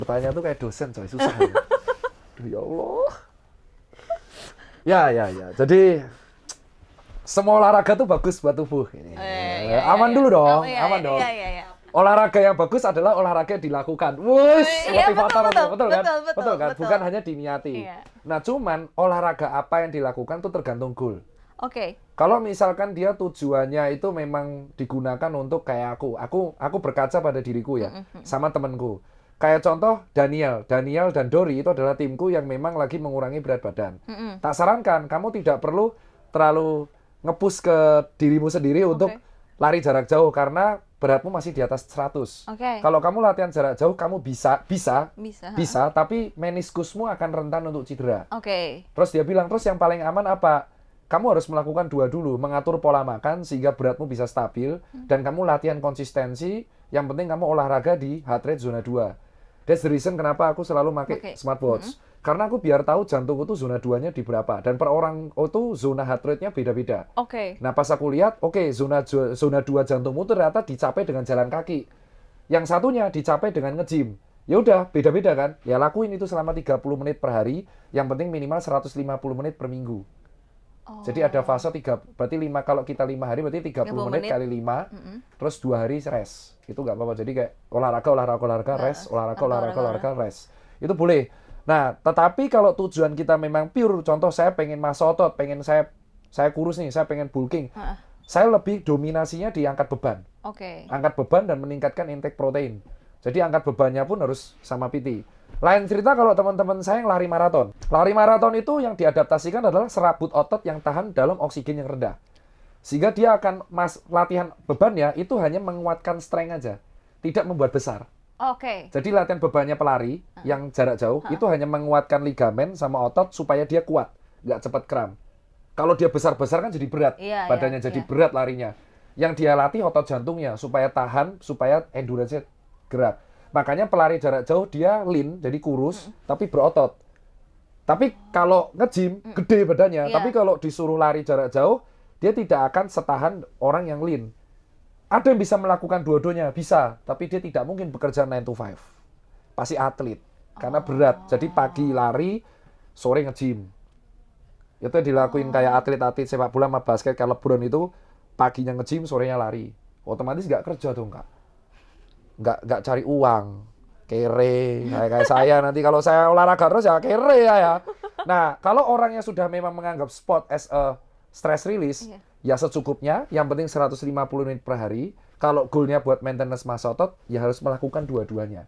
Bertanya tuh kayak dosen coy, susah. Aduh, ya Allah. Ya. Jadi semua olahraga tuh bagus buat tubuh. Ini. Aman dulu dong, aman dong. Iya. Olahraga yang bagus adalah olahraga yang dilakukan. Wush, Iya, motivator betul kan? betul, Betul kan? betul. Bukan hanya diniati. Iya. Nah, cuman olahraga apa yang dilakukan tuh tergantung goal. Oke. Kalau misalkan dia tujuannya itu memang digunakan untuk kayak aku berkaca pada diriku ya, sama temenku. Kayak contoh Daniel dan Dori itu adalah timku yang memang lagi mengurangi berat badan. Tak sarankan kamu tidak perlu terlalu nge-push ke dirimu sendiri untuk lari jarak jauh karena beratmu masih di atas 100. Kalau kamu latihan jarak jauh kamu bisa, tapi meniskusmu akan rentan untuk cedera. Terus dia bilang, terus yang paling aman apa? Kamu harus melakukan dua dulu, mengatur pola makan sehingga beratmu bisa stabil dan kamu latihan konsistensi, yang penting kamu olahraga di heart rate zona 2. That's the reason kenapa aku selalu pakai smartwatch. Karena aku biar tahu jantungku tuh zona 2-nya di berapa. Dan per orang itu zona heart rate-nya beda-beda. Nah pas aku lihat, zona 2 jantungmu tuh ternyata dicapai dengan jalan kaki. Yang satunya dicapai dengan nge-gym. Ya udah, beda-beda kan? Ya lakuin itu selama 30 menit per hari. Yang penting minimal 150 menit per minggu. Jadi ada fase 3, berarti 5, kalau kita 5 hari berarti 30 menit kali 5, terus 2 hari rest. Itu nggak apa-apa. Jadi kayak olahraga, rest, olahraga, rest. Itu boleh. Nah, tetapi kalau tujuan kita memang pure, contoh saya pengen massa otot, pengen saya kurus nih, saya pengen bulking. Saya lebih dominasinya di angkat beban. Angkat beban dan meningkatkan intake protein. Jadi angkat bebannya pun harus sama PT. Lain cerita kalau teman-teman saya yang lari maraton. Lari maraton itu yang diadaptasikan adalah serabut otot yang tahan dalam oksigen yang rendah. Sehingga dia akan latihan bebannya itu hanya menguatkan strength aja, tidak membuat besar. Jadi latihan bebannya pelari yang jarak jauh itu hanya menguatkan ligamen sama otot supaya dia kuat, nggak cepat kram. Kalau dia besar-besar kan jadi berat, badannya jadi berat larinya. Yang dia latih otot jantungnya supaya tahan, supaya endurance-nya gerak. Makanya pelari jarak jauh dia lean, jadi kurus, tapi berotot. Tapi kalau nge-gym, gede badannya. Tapi kalau disuruh lari jarak jauh, dia tidak akan setahan orang yang lean. Ada yang bisa melakukan dua-duanya, bisa. Tapi dia tidak mungkin bekerja 9 to 5. Pasti atlet. Karena berat. Jadi pagi lari, sore nge-gym. Itu yang dilakuin kayak atlet-atlet sepak bola sama basket. Kalau LeBron itu paginya nge-gym, sorenya lari. Otomatis nggak kerja tuh, nggak cari uang, kere kayak saya nanti kalau saya olahraga terus ya kere ya. Nah kalau orangnya sudah memang menganggap sport as a stress release, ya secukupnya, yang penting 150 menit per hari. Kalau goalnya buat maintenance massa otot, ya harus melakukan dua-duanya.